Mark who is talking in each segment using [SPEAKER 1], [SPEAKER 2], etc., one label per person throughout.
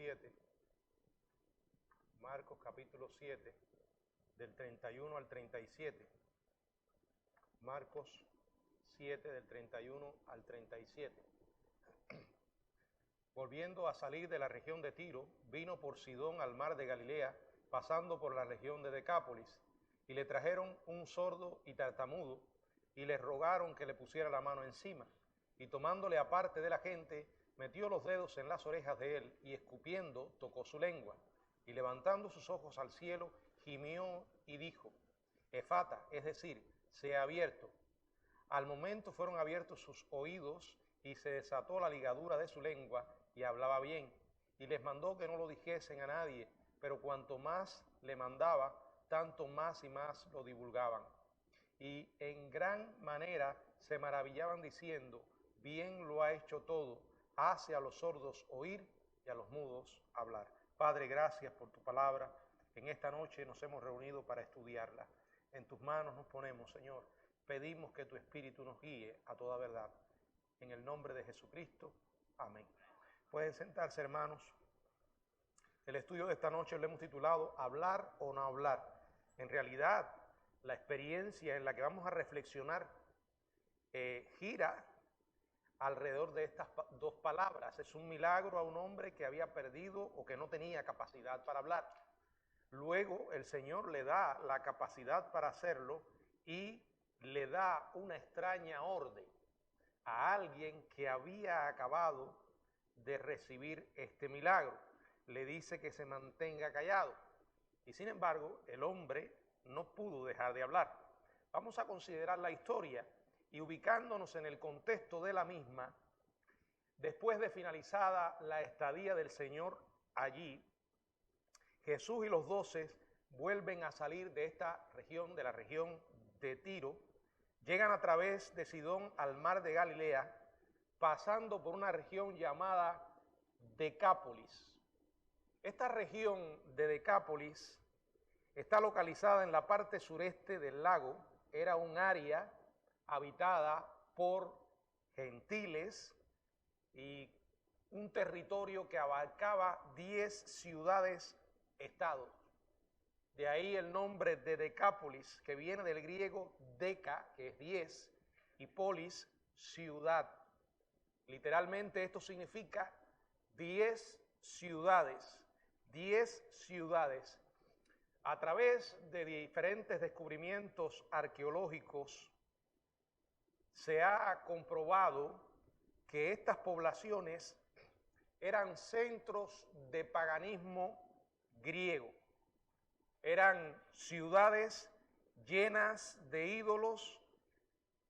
[SPEAKER 1] 7. Marcos capítulo 7, del 31 al 37. Marcos 7, del 31 al 37. Volviendo a salir de la región de Tiro, vino por Sidón al mar de Galilea, pasando por la región de Decápolis, y le trajeron un sordo y tartamudo, y le rogaron que le pusiera la mano encima, y tomándole aparte de la gente, metió los dedos en las orejas de él, y escupiendo, tocó su lengua, y levantando sus ojos al cielo, gimió y dijo: Efata, es decir, sea abierto. Al momento fueron abiertos sus oídos, y se desató la ligadura de su lengua, y hablaba bien, y les mandó que no lo dijesen a nadie, pero cuanto más le mandaba, tanto más y más lo divulgaban. Y en gran manera se maravillaban diciendo: bien lo ha hecho todo, hace a los sordos oír y a los mudos hablar. Padre, gracias por tu palabra. En esta noche nos hemos reunido para estudiarla. En tus manos nos ponemos, Señor. Pedimos que tu Espíritu nos guíe a toda verdad. En el nombre de Jesucristo. Amén. Pueden sentarse, hermanos. El estudio de esta noche lo hemos titulado ¿Hablar o no hablar? En realidad, la experiencia en la que vamos a reflexionar gira alrededor de estas dos palabras. Es un milagro a un hombre que había perdido o que no tenía capacidad para hablar. Luego el Señor le da la capacidad para hacerlo y le da una extraña orden a alguien que había acabado de recibir este milagro. Le dice que se mantenga callado. Y sin embargo, el hombre no pudo dejar de hablar. Vamos a considerar la historia y ubicándonos en el contexto de la misma, después de finalizada la estadía del Señor allí, Jesús y los 12 vuelven a salir de esta región, de la región de Tiro, llegan a través de Sidón al mar de Galilea, pasando por una región llamada Decápolis. Esta región de Decápolis está localizada en la parte sureste del lago, era un área habitada por gentiles y un territorio que abarcaba 10 ciudades-estados. De ahí el nombre de Decápolis, que viene del griego deca, que es 10, y polis, ciudad. Literalmente esto significa 10 ciudades, 10 ciudades. A través de diferentes descubrimientos arqueológicos se ha comprobado que estas poblaciones eran centros de paganismo griego. Eran ciudades llenas de ídolos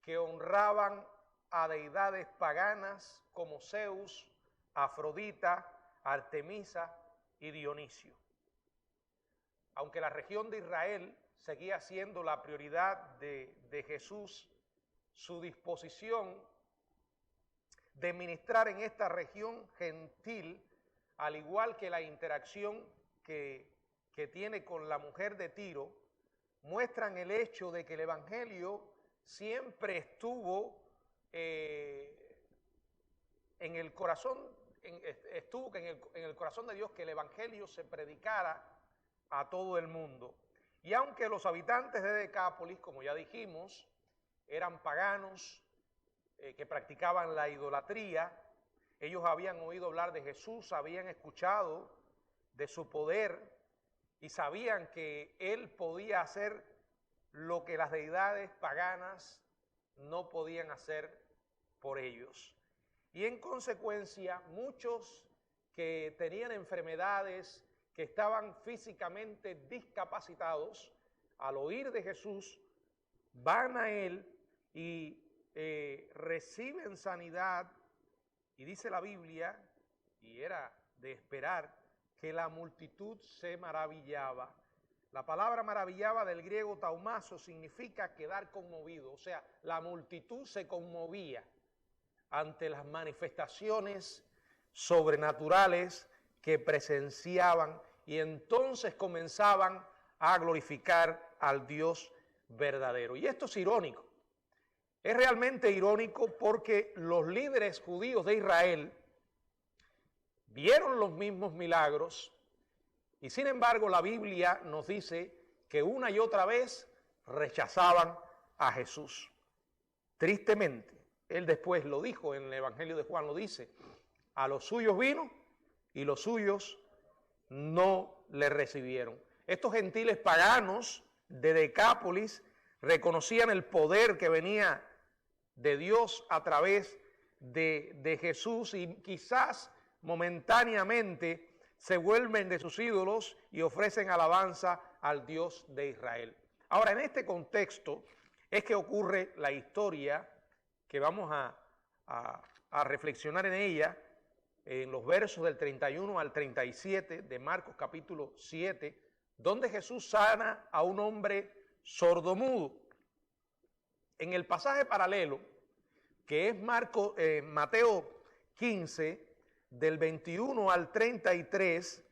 [SPEAKER 1] que honraban a deidades paganas como Zeus, Afrodita, Artemisa y Dionisio. Aunque la región de Israel seguía siendo la prioridad de Jesús, su disposición de ministrar en esta región gentil, al igual que la interacción que tiene con la mujer de Tiro, muestran el hecho de que el Evangelio siempre estuvo en el corazón de Dios, que el Evangelio se predicara a todo el mundo. Y aunque los habitantes de Decápolis, como ya dijimos, eran paganos que practicaban la idolatría, ellos habían oído hablar de Jesús, habían escuchado de su poder y sabían que Él podía hacer lo que las deidades paganas no podían hacer por ellos. Y en consecuencia, muchos que tenían enfermedades, que estaban físicamente discapacitados, al oír de Jesús, van a Él y reciben sanidad. Y dice la Biblia, y era de esperar, que la multitud se maravillaba. La palabra maravillaba del griego taumazo significa quedar conmovido, o sea, la multitud se conmovía ante las manifestaciones sobrenaturales que presenciaban y entonces comenzaban a glorificar al Dios verdadero. Y esto es irónico, es realmente irónico porque los líderes judíos de Israel vieron los mismos milagros y sin embargo la Biblia nos dice que una y otra vez rechazaban a Jesús. Tristemente, él después lo dijo en el Evangelio de Juan, lo dice, a los suyos vino y los suyos no le recibieron. Estos gentiles paganos de Decápolis reconocían el poder que venía de Dios a través de Jesús y quizás momentáneamente se vuelven de sus ídolos y ofrecen alabanza al Dios de Israel. Ahora, en este contexto es que ocurre la historia que vamos a reflexionar en ella, en los versos del 31 al 37 de Marcos capítulo 7, donde Jesús sana a un hombre sordomudo. En el pasaje paralelo, que es Mateo 15, del 21 al 33,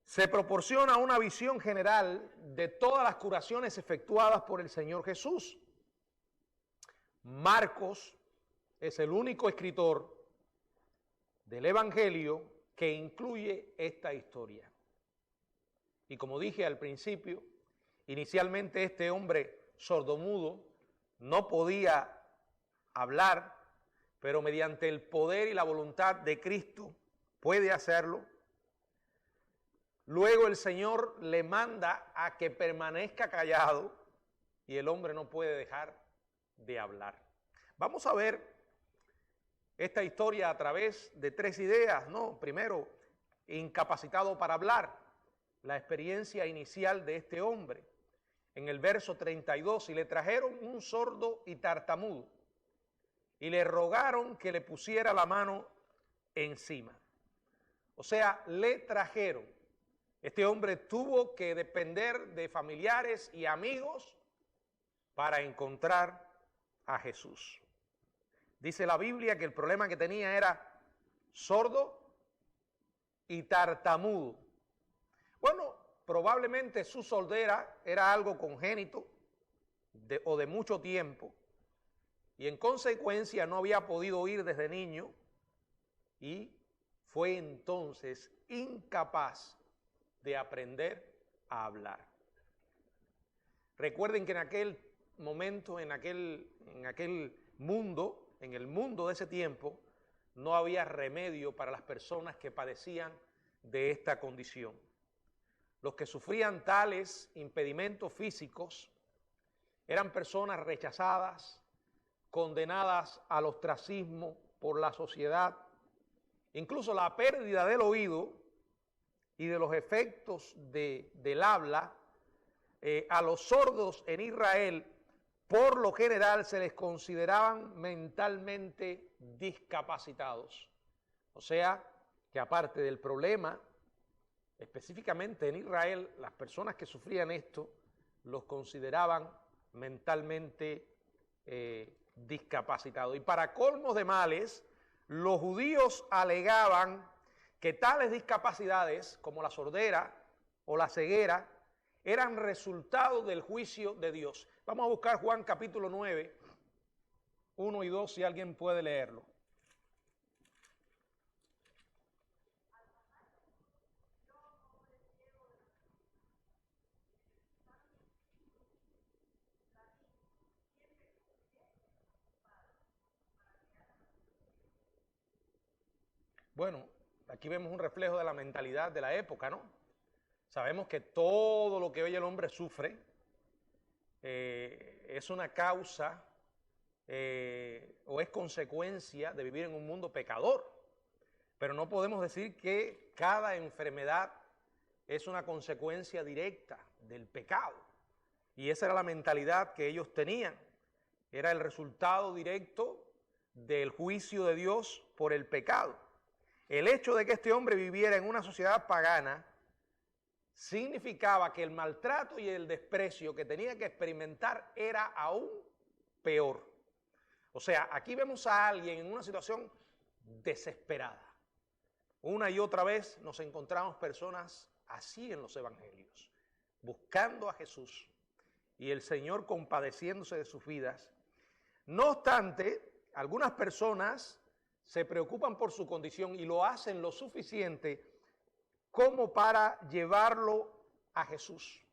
[SPEAKER 1] se proporciona una visión general de todas las curaciones efectuadas por el Señor Jesús. Marcos es el único escritor del Evangelio que incluye esta historia. Y como dije al principio, inicialmente este hombre sordomudo no podía hablar, pero mediante el poder y la voluntad de Cristo puede hacerlo. Luego el Señor le manda a que permanezca callado y el hombre no puede dejar de hablar. Vamos a ver esta historia a través de tres ideas, ¿no? Primero, incapacitado para hablar, la experiencia inicial de este hombre. En el verso 32, y le trajeron un sordo y tartamudo, y le rogaron que le pusiera la mano encima. O sea, le trajeron. Este hombre tuvo que depender de familiares y amigos para encontrar a Jesús. Dice la Biblia que el problema que tenía era sordo y tartamudo. Bueno, probablemente su sordera era algo congénito o de mucho tiempo y en consecuencia no había podido oír desde niño y fue entonces incapaz de aprender a hablar. Recuerden que en aquel momento, en aquel mundo, en el mundo de ese tiempo, no había remedio para las personas que padecían de esta condición. Los que sufrían tales impedimentos físicos eran personas rechazadas, condenadas al ostracismo por la sociedad. Incluso la pérdida del oído y de los efectos del habla, a los sordos en Israel, por lo general se les consideraban mentalmente discapacitados. O sea, que aparte del problema, específicamente en Israel, las personas que sufrían esto los consideraban mentalmente discapacitados. Y para colmos de males, los judíos alegaban que tales discapacidades, como la sordera o la ceguera, eran resultado del juicio de Dios. Vamos a buscar Juan capítulo 9, 1 y 2, si alguien puede leerlo. Bueno, aquí vemos un reflejo de la mentalidad de la época, ¿no? Sabemos que todo lo que hoy el hombre sufre es una causa o es consecuencia de vivir en un mundo pecador. Pero no podemos decir que cada enfermedad es una consecuencia directa del pecado. Y esa era la mentalidad que ellos tenían. Era el resultado directo del juicio de Dios por el pecado. El hecho de que este hombre viviera en una sociedad pagana significaba que el maltrato y el desprecio que tenía que experimentar era aún peor. O sea, aquí vemos a alguien en una situación desesperada. Una y otra vez nos encontramos personas así en los evangelios, buscando a Jesús y el Señor compadeciéndose de sus vidas. No obstante, algunas personas se preocupan por su condición y lo hacen lo suficiente como para llevarlo a Jesús.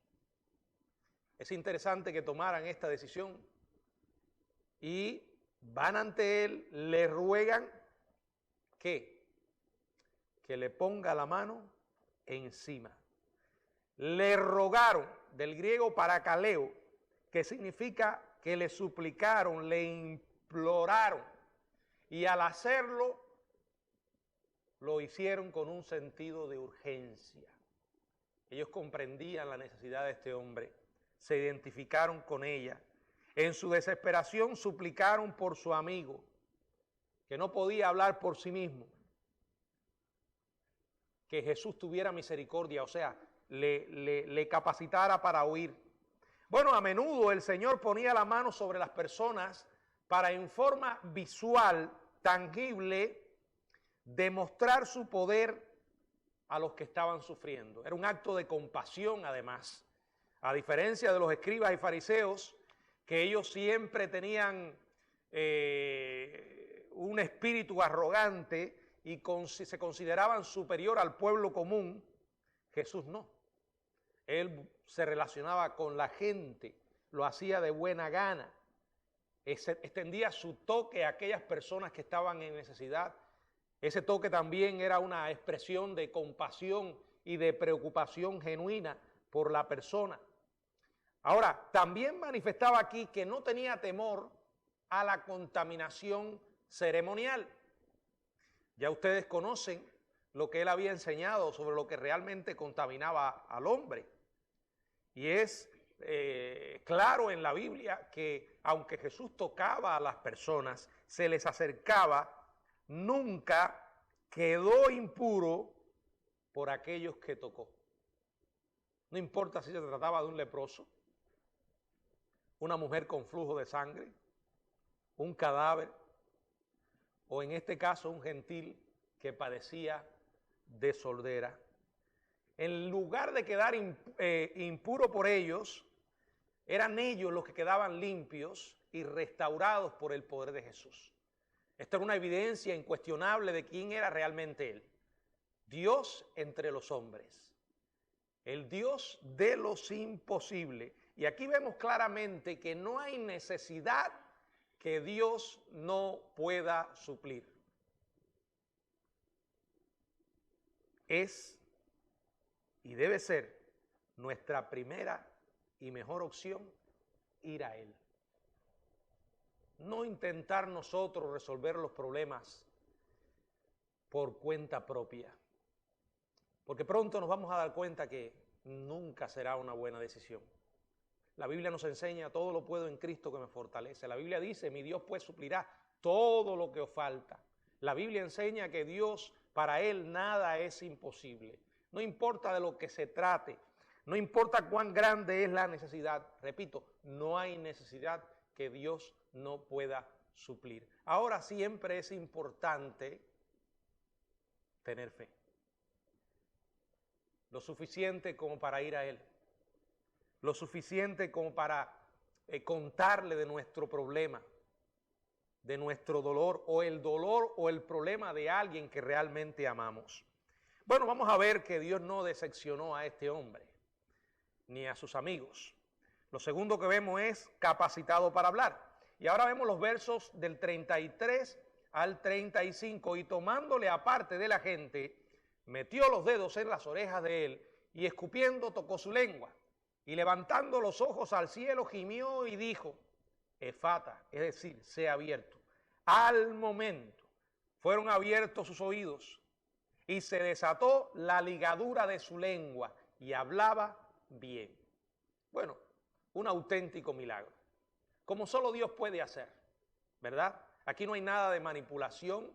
[SPEAKER 1] Es interesante que tomaran esta decisión y van ante él, le ruegan que le ponga la mano encima. Le rogaron, del griego parakaleo, que significa que le suplicaron, le imploraron, y al hacerlo lo hicieron con un sentido de urgencia. Ellos comprendían la necesidad de este hombre, se identificaron con ella. En su desesperación suplicaron por su amigo, que no podía hablar por sí mismo, que Jesús tuviera misericordia, o sea, le capacitara para oír. Bueno, a menudo el Señor ponía la mano sobre las personas para en forma visual, tangible, demostrar su poder a los que estaban sufriendo. Era un acto de compasión, además. A diferencia de los escribas y fariseos, que ellos siempre tenían un espíritu arrogante y se consideraban superior al pueblo común, Jesús no. Él se relacionaba con la gente, lo hacía de buena gana, extendía su toque a aquellas personas que estaban en necesidad. Ese toque también era una expresión de compasión y de preocupación genuina por la persona. Ahora, también manifestaba aquí que no tenía temor a la contaminación ceremonial. Ya ustedes conocen lo que él había enseñado sobre lo que realmente contaminaba al hombre. Y es claro en la Biblia que aunque Jesús tocaba a las personas, se les acercaba, nunca quedó impuro por aquellos que tocó. No importa si se trataba de un leproso, una mujer con flujo de sangre, un cadáver, o en este caso un gentil que padecía de sordera. En lugar de quedar impuro por ellos, eran ellos los que quedaban limpios y restaurados por el poder de Jesús. Esto era una evidencia incuestionable de quién era realmente Él. Dios entre los hombres, el Dios de los imposibles. Y aquí vemos claramente que no hay necesidad que Dios no pueda suplir. Es y debe ser nuestra primera y mejor opción ir a Él. No intentar nosotros resolver los problemas por cuenta propia, porque pronto nos vamos a dar cuenta que nunca será una buena decisión. La Biblia nos enseña: todo lo puedo en Cristo que me fortalece. La Biblia dice: mi Dios pues suplirá todo lo que os falta. La Biblia enseña que Dios, para Él nada es imposible. No importa de lo que se trate, no importa cuán grande es la necesidad. Repito, no hay necesidad que Dios no pueda suplir. Ahora siempre es importante tener fe. Lo suficiente como para ir a Él. Lo suficiente como para contarle de nuestro problema, de nuestro dolor o el problema de alguien que realmente amamos. Bueno, vamos a ver que Dios no decepcionó a este hombre, ni a sus amigos. Lo segundo que vemos es capacitado para hablar. Y ahora vemos los versos del 33 al 35. Y tomándole aparte de la gente, metió los dedos en las orejas de él y escupiendo tocó su lengua. Y levantando los ojos al cielo gimió y dijo: Efata, es decir, sea abierto. Al momento fueron abiertos sus oídos y se desató la ligadura de su lengua y hablaba bien. Bueno, un auténtico milagro, como solo Dios puede hacer, ¿verdad? Aquí no hay nada de manipulación,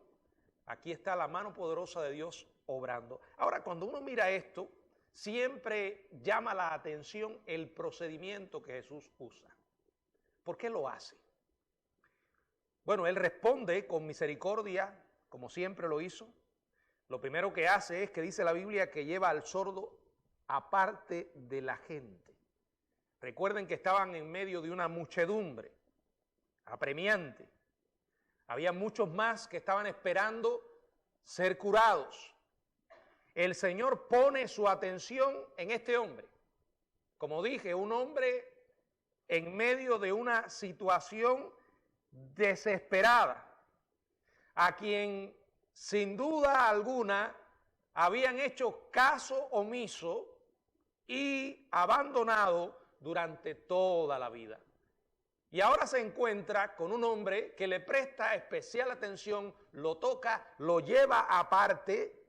[SPEAKER 1] aquí está la mano poderosa de Dios obrando. Ahora, cuando uno mira esto, siempre llama la atención el procedimiento que Jesús usa. ¿Por qué lo hace? Bueno, Él responde con misericordia, como siempre lo hizo. Lo primero que hace es que dice la Biblia que lleva al sordo aparte de la gente. Recuerden que estaban en medio de una muchedumbre apremiante. Había muchos más que estaban esperando ser curados. El Señor pone su atención en este hombre. Como dije, un hombre en medio de una situación desesperada, a quien sin duda alguna habían hecho caso omiso y abandonado durante toda la vida. Y ahora se encuentra con un hombre que le presta especial atención, lo toca, lo lleva aparte.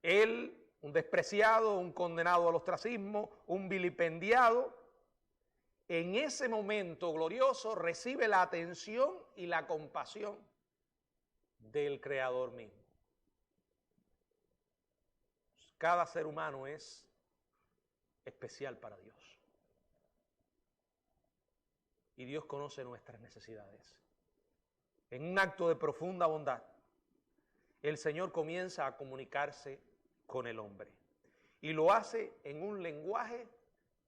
[SPEAKER 1] Él, un despreciado, un condenado al ostracismo, un vilipendiado, en ese momento glorioso recibe la atención y la compasión del Creador mismo. Cada ser humano es especial para Dios. Y Dios conoce nuestras necesidades. En un acto de profunda bondad, el Señor comienza a comunicarse con el hombre. Y lo hace en un lenguaje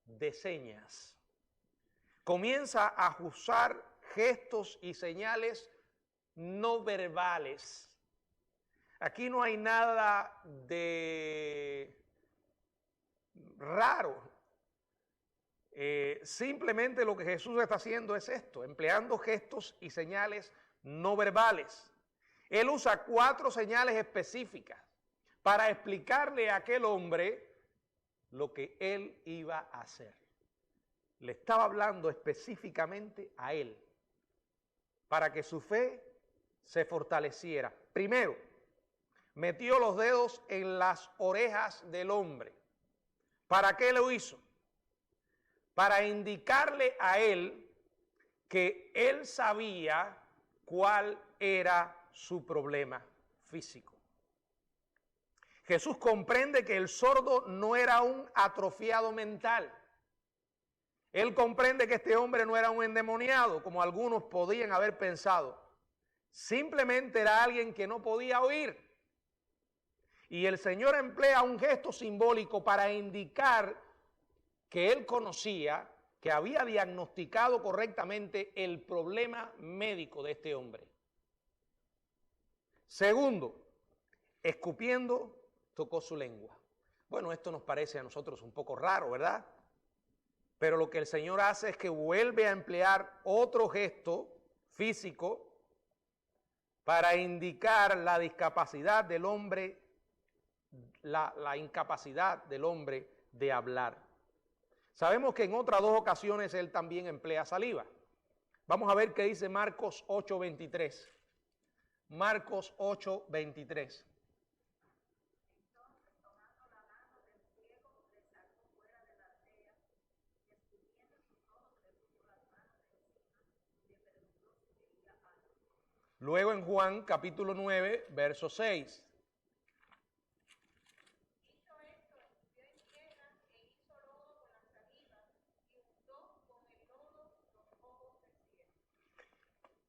[SPEAKER 1] de señas. Comienza a usar gestos y señales no verbales. Aquí no hay nada de raro. Simplemente lo que Jesús está haciendo es esto, empleando gestos y señales no verbales. Él usa 4 señales específicas para explicarle a aquel hombre lo que él iba a hacer. Le estaba hablando específicamente a él, para que su fe se fortaleciera. Primero, metió los dedos en las orejas del hombre. ¿Para qué lo hizo? Para indicarle a él que él sabía cuál era su problema físico. Jesús comprende que el sordo no era un atrofiado mental. Él comprende que este hombre no era un endemoniado, como algunos podían haber pensado. Simplemente era alguien que no podía oír. Y el Señor emplea un gesto simbólico para indicar que Él conocía, que había diagnosticado correctamente el problema médico de este hombre. Segundo, escupiendo, tocó su lengua. Bueno, esto nos parece a nosotros un poco raro, ¿verdad? Pero lo que el Señor hace es que vuelve a emplear otro gesto físico para indicar la discapacidad del hombre, la incapacidad del hombre de hablar. Sabemos que en otras 2 ocasiones él también emplea saliva. Vamos a ver qué dice Marcos 8:23. Marcos 8:23. Luego en Juan capítulo 9, verso 6.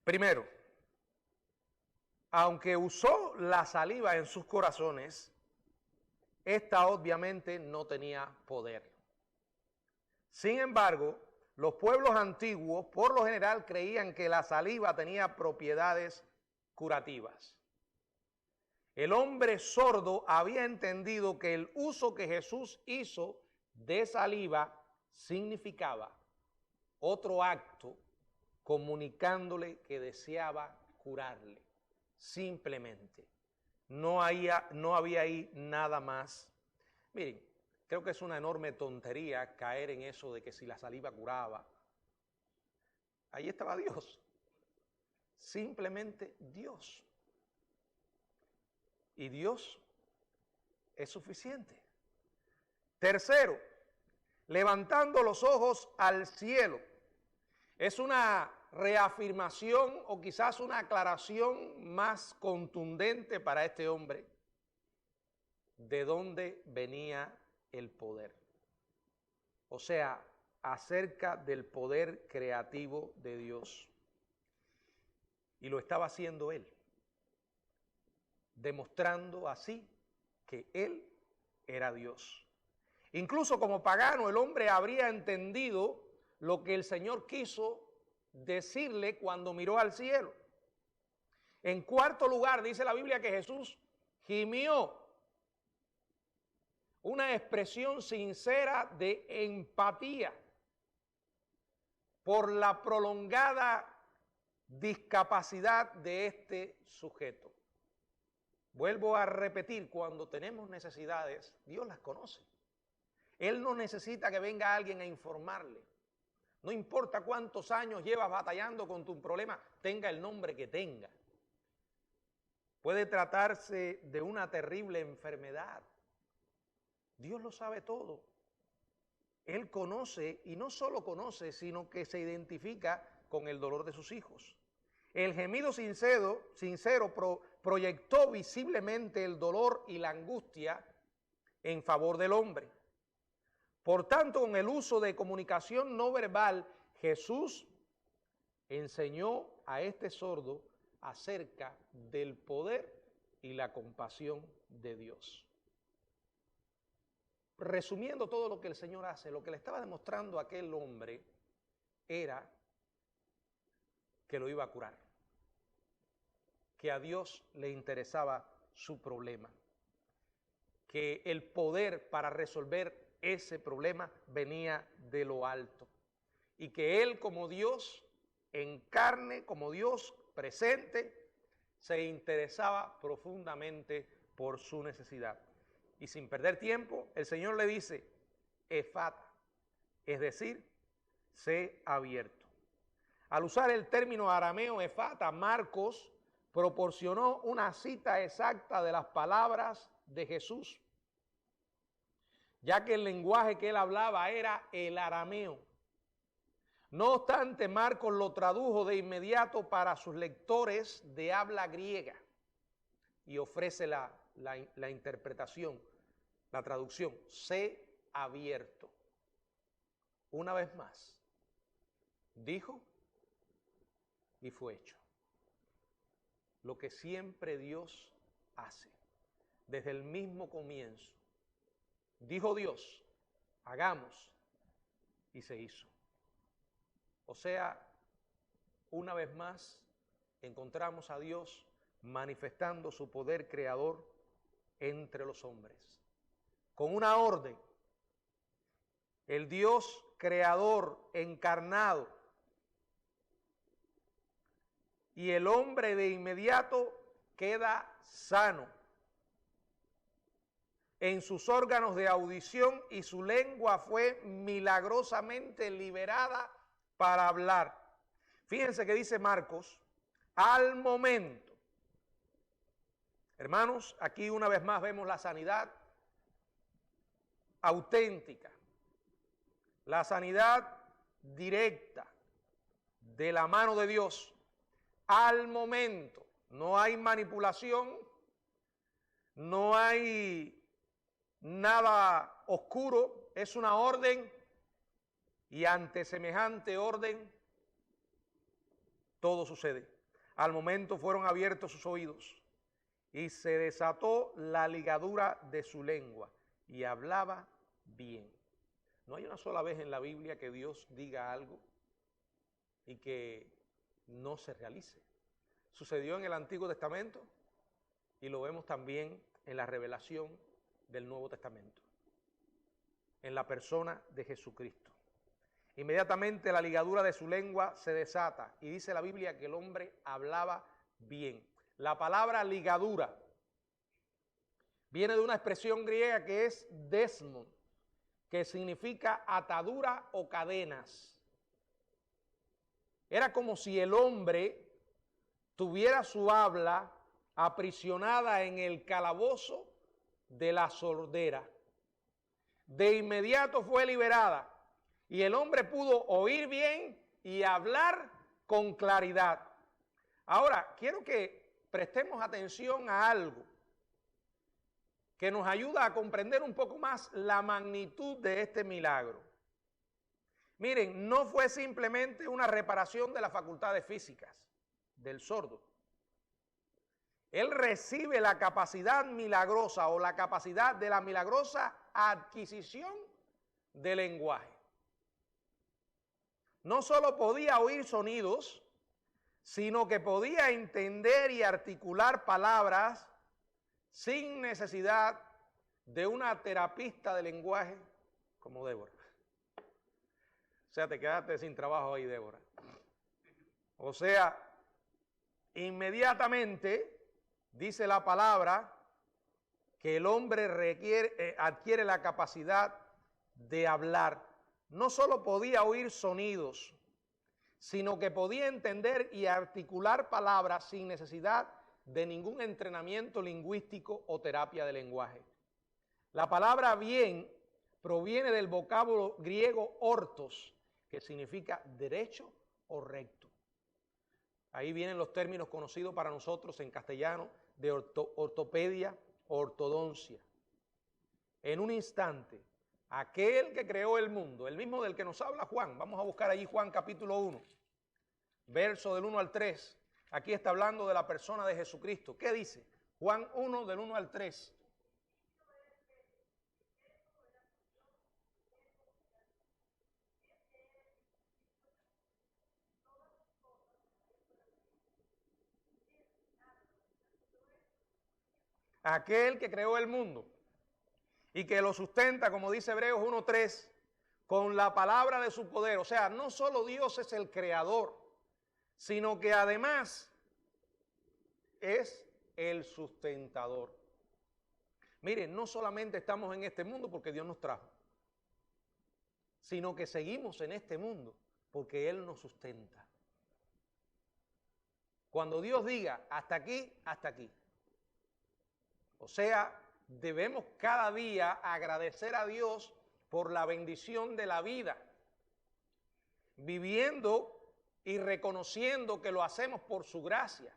[SPEAKER 1] Primero, aunque usó la saliva en sus corazones, esta obviamente no tenía poder. Sin embargo, los pueblos antiguos por lo general creían que la saliva tenía propiedades curativas. El hombre sordo había entendido que el uso que Jesús hizo de saliva significaba otro acto comunicándole que deseaba curarle. Simplemente. No había ahí nada más. Miren, creo que es una enorme tontería caer en eso de que si la saliva curaba. Ahí estaba Dios. Simplemente Dios. Y Dios es suficiente. Tercero, levantando los ojos al cielo. Es una reafirmación o quizás una aclaración más contundente para este hombre de dónde venía el poder. O sea, acerca del poder creativo de Dios. Y lo estaba haciendo él, demostrando así que él era Dios. Incluso como pagano, el hombre habría entendido lo que el Señor quiso decirle cuando miró al cielo. En cuarto lugar, dice la Biblia que Jesús gimió. Una expresión sincera de empatía por la prolongada discapacidad de este sujeto. Vuelvo a repetir, cuando tenemos necesidades, Dios las conoce. Él no necesita que venga alguien a informarle. No importa cuántos años llevas batallando con tu problema, tenga el nombre que tenga. Puede tratarse de una terrible enfermedad. Dios lo sabe todo. Él conoce, y no solo conoce, sino que se identifica con el dolor de sus hijos. El gemido sincero proyectó visiblemente el dolor y la angustia en favor del hombre. Por tanto, con el uso de comunicación no verbal, Jesús enseñó a este sordo acerca del poder y la compasión de Dios. Resumiendo todo lo que el Señor hace, lo que le estaba demostrando a aquel hombre era que lo iba a curar, que a Dios le interesaba su problema, que el poder para resolver ese problema venía de lo alto y que Él como Dios en carne, como Dios presente, se interesaba profundamente por su necesidad. Y sin perder tiempo, el Señor le dice, efata, es decir, sé abierto. Al usar el término arameo efata, Marcos proporcionó una cita exacta de las palabras de Jesús, ya que el lenguaje que él hablaba era el arameo. No obstante, Marcos lo tradujo de inmediato para sus lectores de habla griega y ofrece la interpretación, la traducción, sé abierto. Una vez más, dijo y fue hecho. Lo que siempre Dios hace, desde el mismo comienzo. Dijo Dios, hagamos, y se hizo. O sea, una vez más, encontramos a Dios manifestando su poder creador entre los hombres. Con una orden, el Dios creador encarnado y el hombre de inmediato queda sano en sus órganos de audición y su lengua fue milagrosamente liberada para hablar. Fíjense que dice Marcos, al momento. Hermanos, aquí una vez más vemos la sanidad auténtica, la sanidad directa de la mano de Dios. Al momento, no hay manipulación, no hay nada oscuro, es una orden y ante semejante orden todo sucede. Al momento fueron abiertos sus oídos y se desató la ligadura de su lengua y hablaba bien. No hay una sola vez en la Biblia que Dios diga algo y que no se realice. Sucedió en el Antiguo Testamento y lo vemos también en la revelación del Nuevo Testamento, en la persona de Jesucristo. Inmediatamente la ligadura de su lengua se desata y dice la Biblia que el hombre hablaba bien. La palabra ligadura viene de una expresión griega que es desmon, que significa atadura o cadenas. Era como si el hombre tuviera su habla aprisionada en el calabozo de la sordera. De inmediato fue liberada y el hombre pudo oír bien y hablar con claridad. Ahora, quiero que prestemos atención a algo que nos ayuda a comprender un poco más la magnitud de este milagro. Miren, no fue simplemente una reparación de las facultades físicas del sordo. Él recibe la capacidad milagrosa o la capacidad de la milagrosa adquisición de lenguaje. No solo podía oír sonidos, sino que podía entender y articular palabras sin necesidad de una terapista de lenguaje como Débora. O sea, te quedaste sin trabajo ahí, Débora. O sea, inmediatamente dice la palabra que el hombre adquiere la capacidad de hablar. No solo podía oír sonidos, sino que podía entender y articular palabras sin necesidad de ningún entrenamiento lingüístico o terapia de lenguaje. La palabra bien proviene del vocablo griego ortos, que significa derecho o recto. Ahí vienen los términos conocidos para nosotros en castellano de ortopedia o ortodoncia. En un instante, aquel que creó el mundo, el mismo del que nos habla Juan, vamos a buscar allí Juan capítulo 1, verso del 1 al 3. Aquí está hablando de la persona de Jesucristo. ¿Qué dice? Juan 1 del 1 al 3. Aquel que creó el mundo y que lo sustenta, como dice Hebreos 1:3, con la palabra de su poder. O sea, no solo Dios es el creador, sino que además es el sustentador. Miren, no solamente estamos en este mundo porque Dios nos trajo, sino que seguimos en este mundo porque Él nos sustenta. Cuando Dios diga hasta aquí, hasta aquí. O sea, debemos cada día agradecer a Dios por la bendición de la vida, viviendo y reconociendo que lo hacemos por su gracia.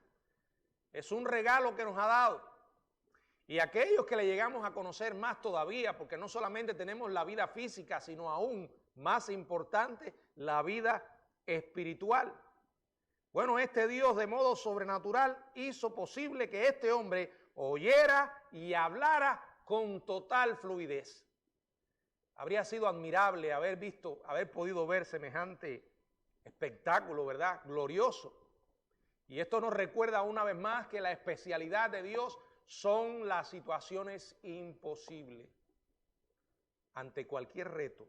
[SPEAKER 1] Es un regalo que nos ha dado. Y aquellos que le llegamos a conocer más todavía, porque no solamente tenemos la vida física, sino aún más importante, la vida espiritual. Bueno, este Dios de modo sobrenatural hizo posible que este hombre oyera y hablara con total fluidez. Habría sido admirable haber podido ver semejante espectáculo, ¿verdad? Glorioso. Y esto nos recuerda una vez más que la especialidad de Dios son las situaciones imposibles. Ante cualquier reto,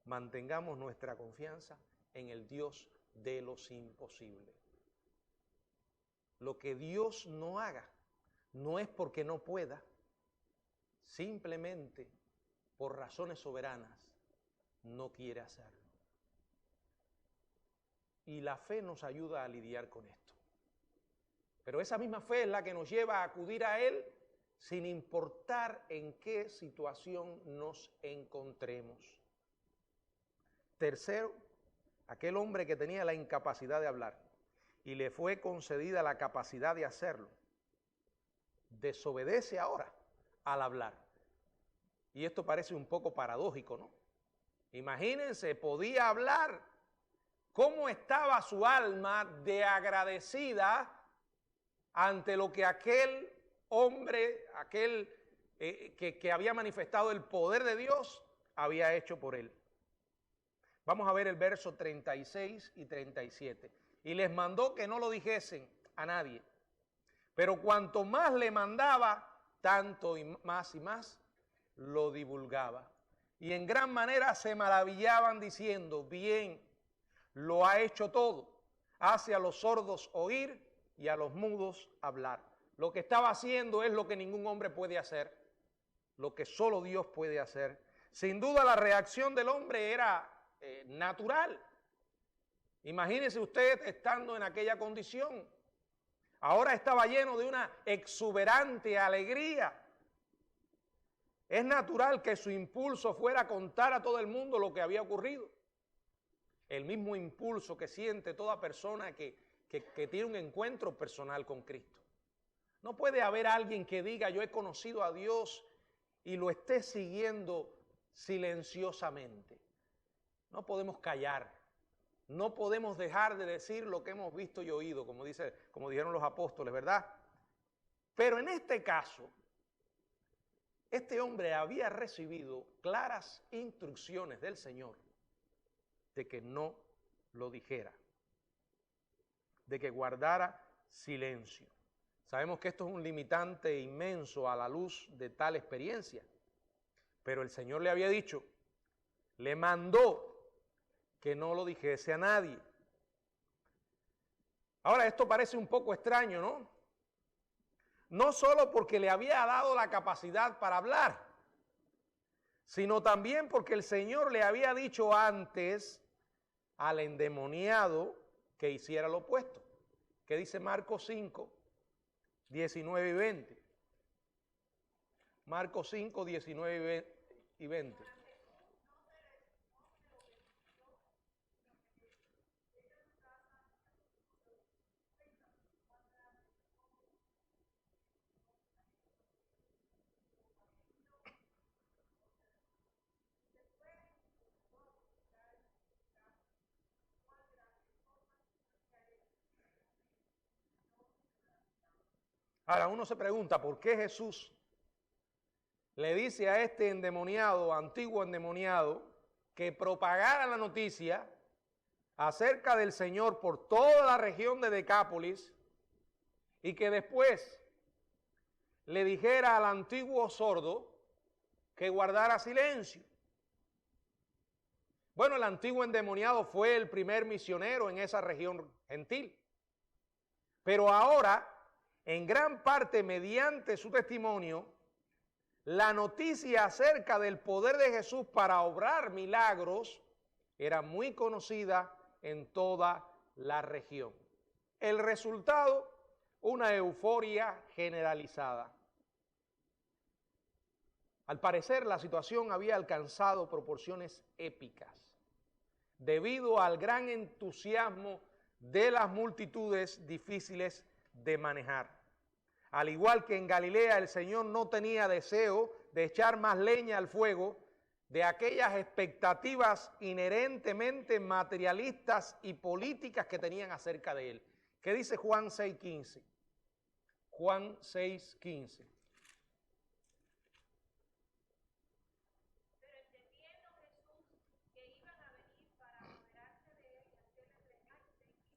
[SPEAKER 1] mantengamos nuestra confianza en el Dios de los imposibles. Lo que Dios no haga no es porque no pueda, simplemente por razones soberanas no quiere hacerlo. Y la fe nos ayuda a lidiar con esto. Pero esa misma fe es la que nos lleva a acudir a Él sin importar en qué situación nos encontremos. Tercero, aquel hombre que tenía la incapacidad de hablar y le fue concedida la capacidad de hacerlo, desobedece ahora al hablar. Y esto parece un poco paradójico, ¿no? Imagínense, podía hablar. ¿Cómo estaba su alma de agradecida ante lo que aquel hombre, que había manifestado el poder de Dios, había hecho por él? Vamos a ver el verso 36 y 37. Y les mandó que no lo dijesen a nadie. Pero cuanto más le mandaba, tanto y más lo divulgaba. Y en gran manera se maravillaban diciendo, bien, lo ha hecho todo. Hace a los sordos oír y a los mudos hablar. Lo que estaba haciendo es lo que ningún hombre puede hacer, lo que solo Dios puede hacer. Sin duda la reacción del hombre era natural. Imagínese usted estando en aquella condición. Ahora estaba lleno de una exuberante alegría. Es natural que su impulso fuera a contar a todo el mundo lo que había ocurrido. El mismo impulso que siente toda persona que tiene un encuentro personal con Cristo. No puede haber alguien que diga, yo he conocido a Dios y lo esté siguiendo silenciosamente. No podemos callar. No podemos dejar de decir lo que hemos visto y oído, como dijeron los apóstoles, ¿verdad? Pero en este caso, este hombre había recibido claras instrucciones del Señor de que no lo dijera. de que guardara silencio. Sabemos que esto es un limitante inmenso a la luz de tal experiencia, pero el Señor le había dicho, le mandó que no lo dijese a nadie. Ahora, esto parece un poco extraño, ¿no? No solo porque le había dado la capacidad para hablar, sino también porque el Señor le había dicho antes al endemoniado que hiciera lo opuesto. ¿Qué dice Marcos 5, 19 y 20? Marcos 5, 19 y 20. Ahora uno se pregunta, ¿por qué Jesús le dice a este endemoniado, antiguo endemoniado, que propagara la noticia acerca del Señor por toda la región de Decápolis y que después le dijera al antiguo sordo que guardara silencio? Bueno, el antiguo endemoniado fue el primer misionero en esa región gentil, pero ahora, en gran parte mediante su testimonio, la noticia acerca del poder de Jesús para obrar milagros era muy conocida en toda la región. El resultado, una euforia generalizada. Al parecer, la situación había alcanzado proporciones épicas debido al gran entusiasmo de las multitudes difíciles de manejar. Al igual que en Galilea, el Señor no tenía deseo de echar más leña al fuego de aquellas expectativas inherentemente materialistas y políticas que tenían acerca de Él. ¿Qué dice Juan 6:15? Juan 6:15.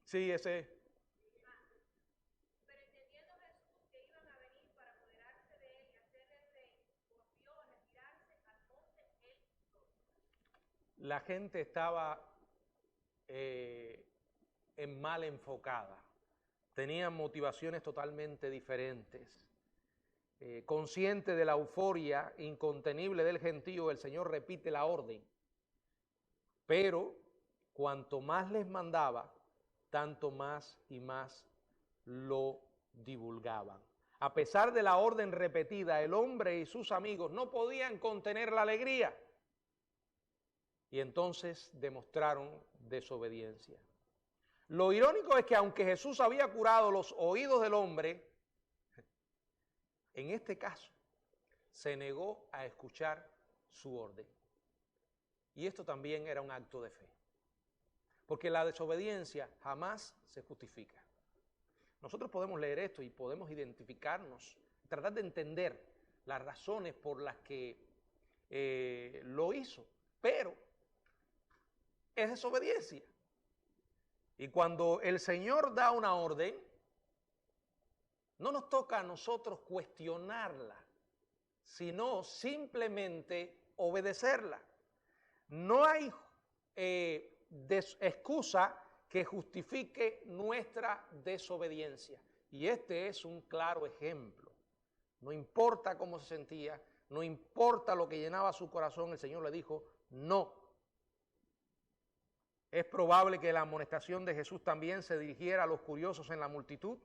[SPEAKER 1] Sí, ese. La gente estaba mal enfocada, tenían motivaciones totalmente diferentes. Consciente de la euforia incontenible del gentío, el Señor repite la orden, pero cuanto más les mandaba, tanto más y más lo divulgaban. A pesar de la orden repetida, el hombre y sus amigos no podían contener la alegría y entonces demostraron desobediencia. Lo irónico es que aunque Jesús había curado los oídos del hombre, en este caso se negó a escuchar su orden. Y esto también era un acto de fe, porque la desobediencia jamás se justifica. Nosotros podemos leer esto y podemos identificarnos, tratar de entender las razones por las que lo hizo, pero es desobediencia. Y cuando el Señor da una orden, no nos toca a nosotros cuestionarla, sino simplemente obedecerla. No hay excusa que justifique nuestra desobediencia. Y este es un claro ejemplo. No importa cómo se sentía, no importa lo que llenaba su corazón, el Señor le dijo, no. Es probable que la amonestación de Jesús también se dirigiera a los curiosos en la multitud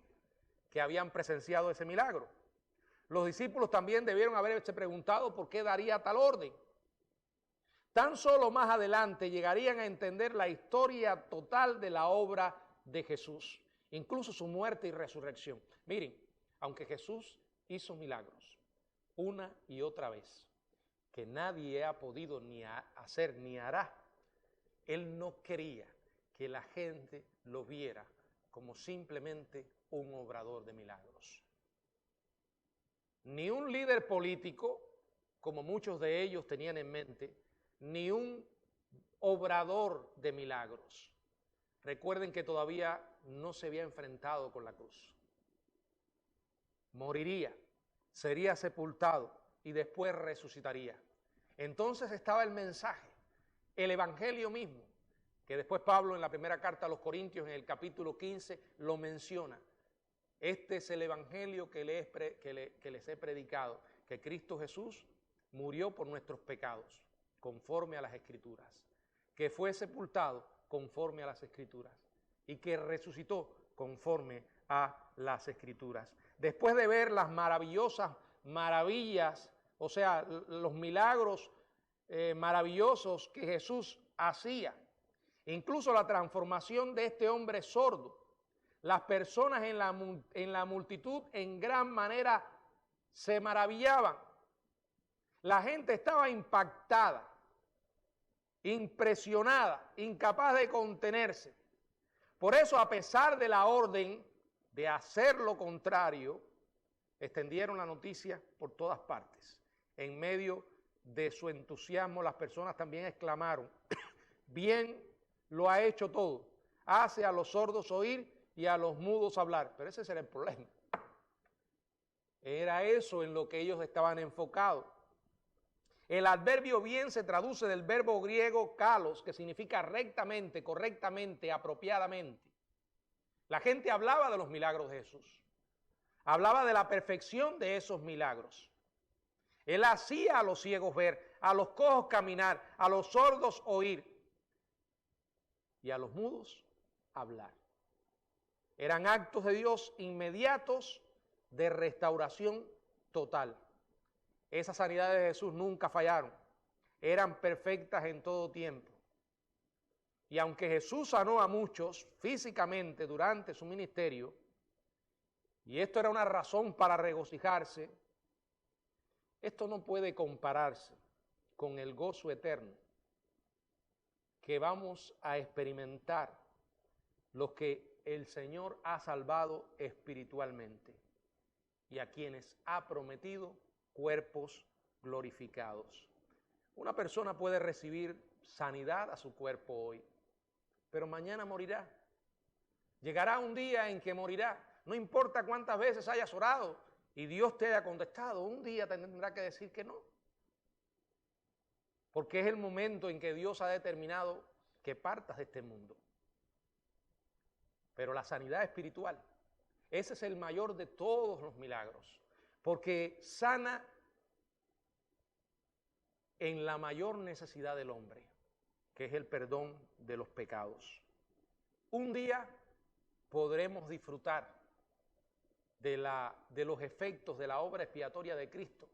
[SPEAKER 1] que habían presenciado ese milagro. Los discípulos también debieron haberse preguntado por qué daría tal orden. Tan solo más adelante llegarían a entender la historia total de la obra de Jesús, incluso su muerte y resurrección. Miren, aunque Jesús hizo milagros una y otra vez, que nadie ha podido ni hacer ni hará, Él no quería que la gente lo viera como simplemente un obrador de milagros. Ni un líder político, como muchos de ellos tenían en mente, ni un obrador de milagros. Recuerden que todavía no se había enfrentado con la cruz. Moriría, sería sepultado y después resucitaría. Entonces estaba el mensaje, el evangelio mismo, que después Pablo en la primera carta a los Corintios, en el capítulo 15, lo menciona. Este es el evangelio que les he predicado, que Cristo Jesús murió por nuestros pecados, conforme a las Escrituras, que fue sepultado conforme a las Escrituras y que resucitó conforme a las Escrituras. Después de ver las maravillosas maravillas, o sea, los milagros maravillosos que Jesús hacía, incluso la transformación de este hombre sordo, las personas en la multitud en gran manera se maravillaban. La gente estaba impactada, impresionada, incapaz de contenerse. Por eso, a pesar de la orden de hacer lo contrario, extendieron la noticia por todas partes. En medio de su entusiasmo, las personas también exclamaron: bien lo ha hecho todo, hace a los sordos oír y a los mudos hablar. Pero ese era el problema. Era eso en lo que ellos estaban enfocados. El adverbio bien se traduce del verbo griego kalos, que significa rectamente, correctamente, apropiadamente. La gente hablaba de los milagros de Jesús. Hablaba de la perfección de esos milagros. Él hacía a los ciegos ver, a los cojos caminar, a los sordos oír y a los mudos hablar. Eran actos de Dios inmediatos de restauración total. Esas sanidades de Jesús nunca fallaron. Eran perfectas en todo tiempo. Y aunque Jesús sanó a muchos físicamente durante su ministerio, y esto era una razón para regocijarse, esto no puede compararse con el gozo eterno que vamos a experimentar los que el Señor ha salvado espiritualmente y a quienes ha prometido cuerpos glorificados. Una persona puede recibir sanidad a su cuerpo hoy, pero mañana morirá. Llegará un día en que morirá. No importa cuántas veces hayas orado y Dios te haya contestado, un día tendrá que decir que no. Porque es el momento en que Dios ha determinado que partas de este mundo. Pero la sanidad espiritual, ese es el mayor de todos los milagros, porque sana en la mayor necesidad del hombre, que es el perdón de los pecados. Un día podremos disfrutar de los efectos de la obra expiatoria de Cristo,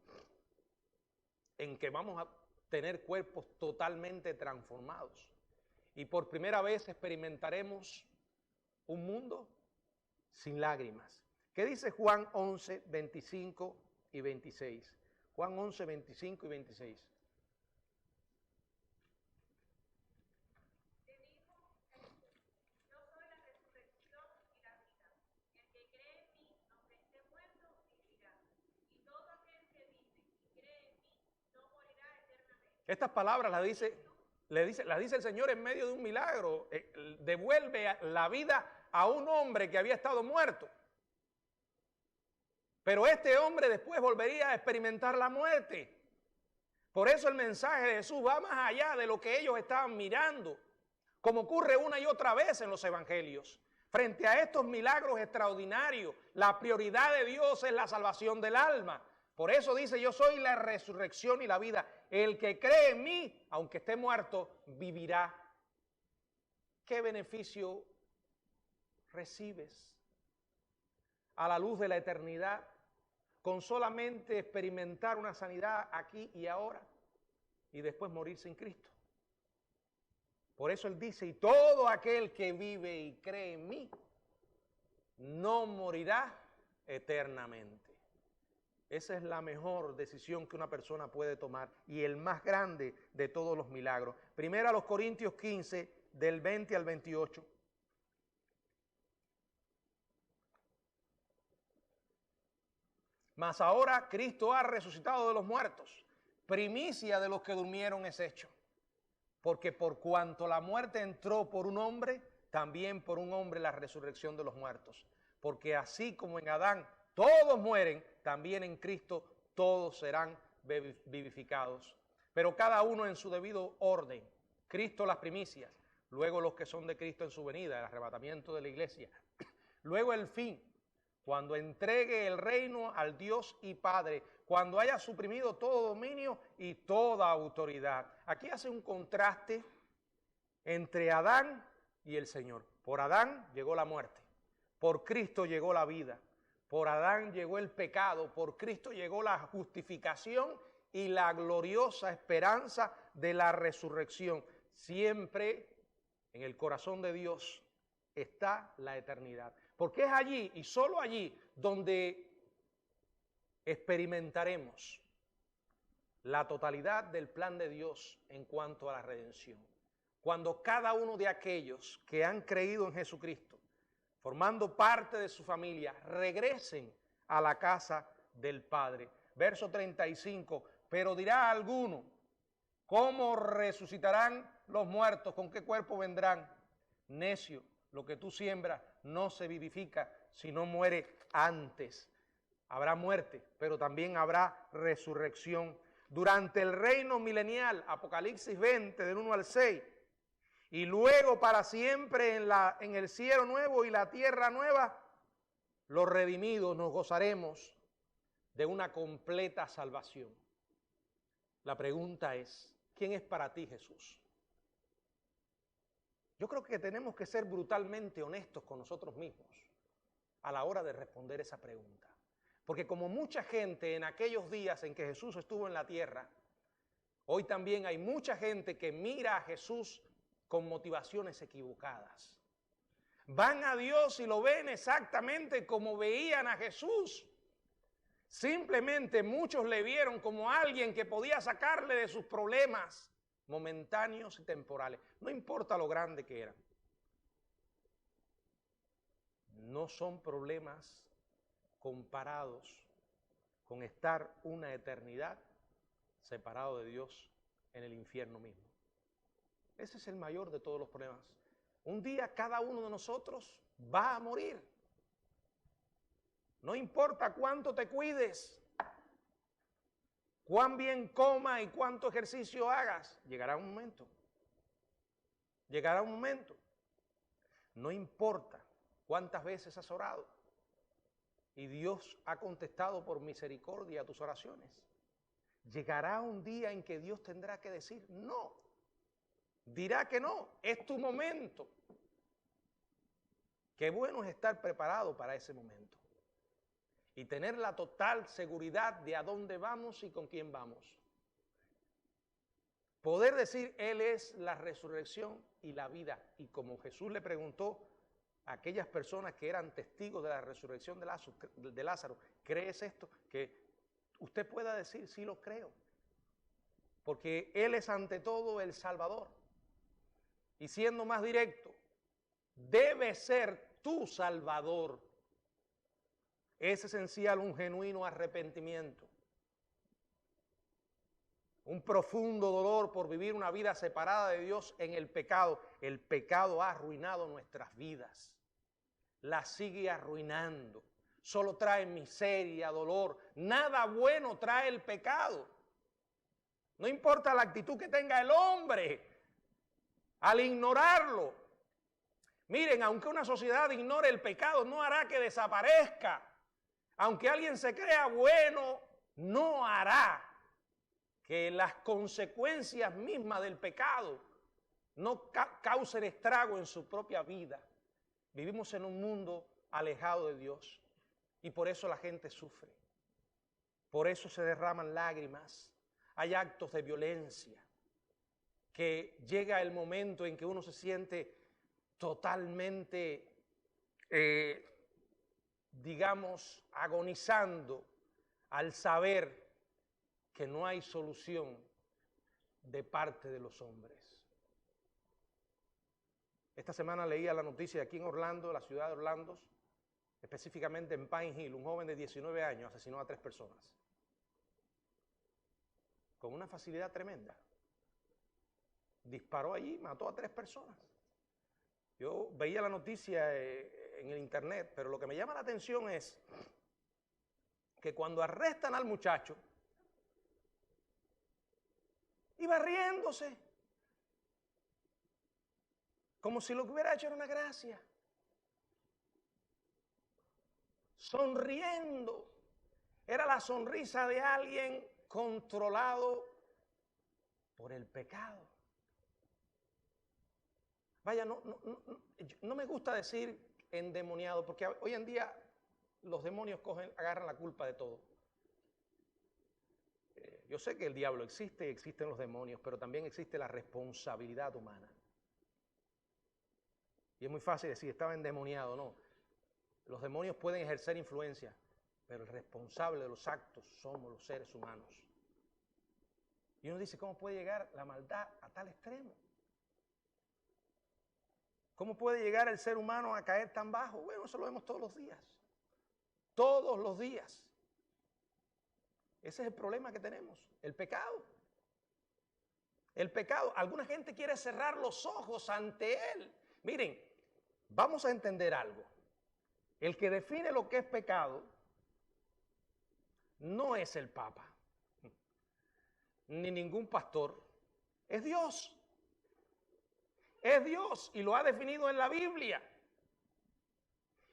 [SPEAKER 1] en que vamos a tener cuerpos totalmente transformados. Y por primera vez experimentaremos un mundo sin lágrimas. ¿Qué dice Juan 11, 25 y 26? Juan 11, 25 y 26. Estas palabras las dice el Señor en medio de un milagro. Devuelve la vida a un hombre que había estado muerto. Pero este hombre después volvería a experimentar la muerte. Por eso el mensaje de Jesús va más allá de lo que ellos estaban mirando, como ocurre una y otra vez en los evangelios. Frente a estos milagros extraordinarios, la prioridad de Dios es la salvación del alma. Por eso dice: yo soy la resurrección y la vida. El que cree en mí, aunque esté muerto, vivirá. ¿Qué beneficio recibes a la luz de la eternidad con solamente experimentar una sanidad aquí y ahora y después morir sin Cristo? Por eso Él dice: y todo aquel que vive y cree en mí no morirá eternamente. Esa es la mejor decisión que una persona puede tomar y el más grande de todos los milagros. Primero a los Corintios 15, del 20 al 28. Mas ahora Cristo ha resucitado de los muertos, primicia de los que durmieron es hecho. Porque por cuanto la muerte entró por un hombre, también por un hombre la resurrección de los muertos. Porque así como en Adán todos mueren, también en Cristo todos serán vivificados. Pero cada uno en su debido orden. Cristo las primicias, luego los que son de Cristo en su venida, el arrebatamiento de la iglesia. Luego el fin, cuando entregue el reino al Dios y Padre, cuando haya suprimido todo dominio y toda autoridad. Aquí hace un contraste entre Adán y el Señor. Por Adán llegó la muerte, por Cristo llegó la vida, por Adán llegó el pecado, por Cristo llegó la justificación y la gloriosa esperanza de la resurrección. Siempre en el corazón de Dios está la eternidad. Porque es allí y solo allí donde experimentaremos la totalidad del plan de Dios en cuanto a la redención. Cuando cada uno de aquellos que han creído en Jesucristo, formando parte de su familia, regresen a la casa del Padre. Verso 35, pero dirá alguno, ¿cómo resucitarán los muertos? ¿Con qué cuerpo vendrán? Necio, lo que tú siembras no se vivifica, sino muere antes. Habrá muerte, pero también habrá resurrección. Durante el reino milenial, Apocalipsis 20, del 1 al 6, y luego para siempre en el cielo nuevo y la tierra nueva, los redimidos nos gozaremos de una completa salvación. La pregunta es, ¿quién es para ti Jesús? Yo creo que tenemos que ser brutalmente honestos con nosotros mismos a la hora de responder esa pregunta. Porque como mucha gente en aquellos días en que Jesús estuvo en la tierra, hoy también hay mucha gente que mira a Jesús con motivaciones equivocadas. Van a Dios y lo ven exactamente como veían a Jesús. Simplemente muchos le vieron como alguien que podía sacarle de sus problemas momentáneos y temporales. No importa lo grande que eran. No son problemas comparados con estar una eternidad separado de Dios en el infierno mismo. Ese es el mayor de todos los problemas. Un día cada uno de nosotros va a morir. No importa cuánto te cuides, cuán bien comas y cuánto ejercicio hagas, llegará un momento. Llegará un momento. No importa cuántas veces has orado y Dios ha contestado por misericordia a tus oraciones. Llegará un día en que Dios tendrá que decir no. Dirá que no, es tu momento. Qué bueno es estar preparado para ese momento y tener la total seguridad de a dónde vamos y con quién vamos. Poder decir, Él es la resurrección y la vida. Y como Jesús le preguntó a aquellas personas que eran testigos de la resurrección de Lázaro, ¿crees esto? Que usted pueda decir, sí lo creo. Porque Él es ante todo el Salvador. Y siendo más directo, debe ser tu Salvador. Es esencial un genuino arrepentimiento. Un profundo dolor por vivir una vida separada de Dios en el pecado. El pecado ha arruinado nuestras vidas. Las sigue arruinando. Solo trae miseria, dolor. Nada bueno trae el pecado. No importa la actitud que tenga el hombre al ignorarlo. Miren, aunque una sociedad ignore el pecado, no hará que desaparezca. Aunque alguien se crea bueno, no hará que las consecuencias mismas del pecado no causen estrago en su propia vida. Vivimos en un mundo alejado de Dios y por eso la gente sufre. Por eso se derraman lágrimas. Hay actos de violencia que llega el momento en que uno se siente totalmente, digamos, agonizando al saber que no hay solución de parte de los hombres. Esta semana leía la noticia aquí en Orlando, la ciudad de Orlando, específicamente en Pine Hill, un joven de 19 años asesinó a 3 personas. Con una facilidad tremenda. Disparó allí, mató a 3 personas. Yo veía la noticia en el internet, pero lo que me llama la atención es que cuando arrestan al muchacho, iba riéndose, como si lo que hubiera hecho era una gracia, sonriendo. Era la sonrisa de alguien controlado por el pecado. Vaya, no me gusta decir endemoniado, porque hoy en día los demonios agarran la culpa de todo. Yo sé que el diablo existe y existen los demonios, pero también existe la responsabilidad humana. Y es muy fácil decir, estaba endemoniado, no. Los demonios pueden ejercer influencia, pero el responsable de los actos somos los seres humanos. Y uno dice, ¿cómo puede llegar la maldad a tal extremo? ¿Cómo puede llegar el ser humano a caer tan bajo? Bueno, eso lo vemos todos los días. Todos los días. Ese es el problema que tenemos, el pecado. El pecado. Alguna gente quiere cerrar los ojos ante él. Miren, vamos a entender algo. El que define lo que es pecado no es el Papa, ni ningún pastor, es Dios. Es Dios y lo ha definido en la Biblia.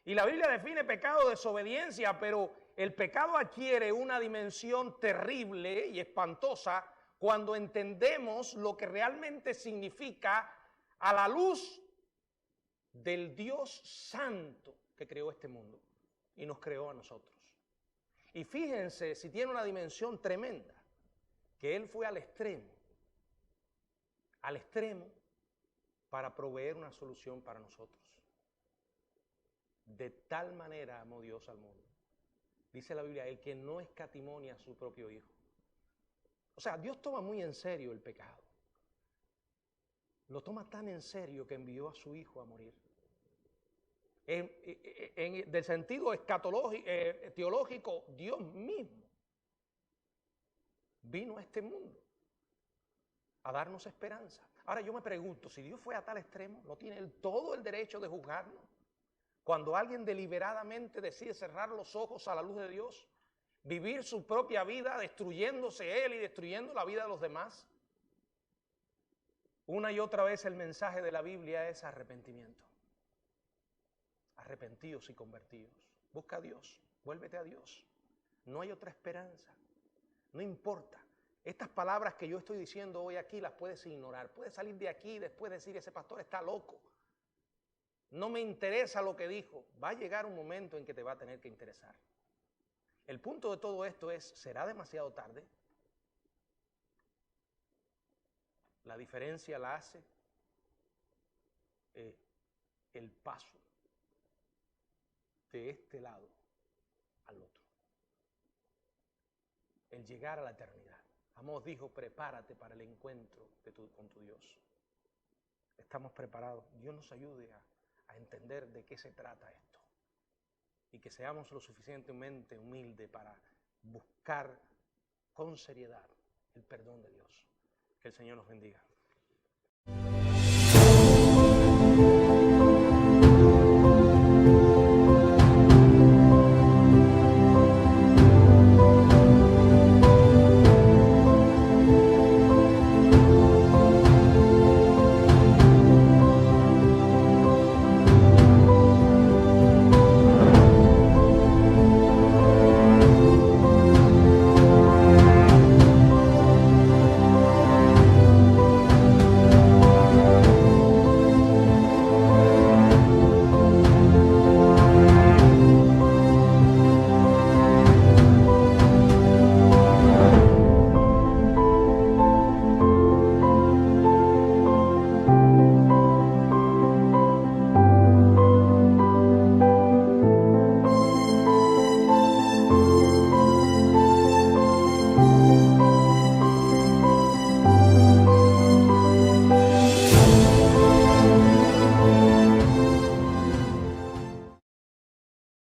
[SPEAKER 1] Y la Biblia define pecado de desobediencia, pero el pecado adquiere una dimensión terrible y espantosa cuando entendemos lo que realmente significa a la luz del Dios santo que creó este mundo y nos creó a nosotros. Y fíjense si tiene una dimensión tremenda, que Él fue al extremo para proveer una solución para nosotros. De tal manera amó Dios al mundo. Dice la Biblia, el que no escatimó a su propio Hijo. O sea, Dios toma muy en serio el pecado. Lo toma tan en serio que envió a su Hijo a morir. Del sentido escatológico, teológico, Dios mismo vino a este mundo a darnos esperanza. Ahora yo me pregunto, si Dios fue a tal extremo, ¿no tiene Él todo el derecho de juzgarnos? Cuando alguien deliberadamente decide cerrar los ojos a la luz de Dios, vivir su propia vida destruyéndose él y destruyendo la vida de los demás. Una y otra vez el mensaje de la Biblia es arrepentimiento. Arrepentidos y convertidos. Busca a Dios, vuélvete a Dios. No hay otra esperanza. No importa. Estas palabras que yo estoy diciendo hoy aquí las puedes ignorar. Puedes salir de aquí y después decir, ese pastor está loco. No me interesa lo que dijo. Va a llegar un momento en que te va a tener que interesar. El punto de todo esto es, ¿será demasiado tarde? La diferencia la hace el paso de este lado al otro. El llegar a la eternidad. Amós dijo, prepárate para el encuentro con tu Dios. Estamos preparados. Dios nos ayude a entender de qué se trata esto. Y que seamos lo suficientemente humildes para buscar con seriedad el perdón de Dios. Que el Señor nos bendiga.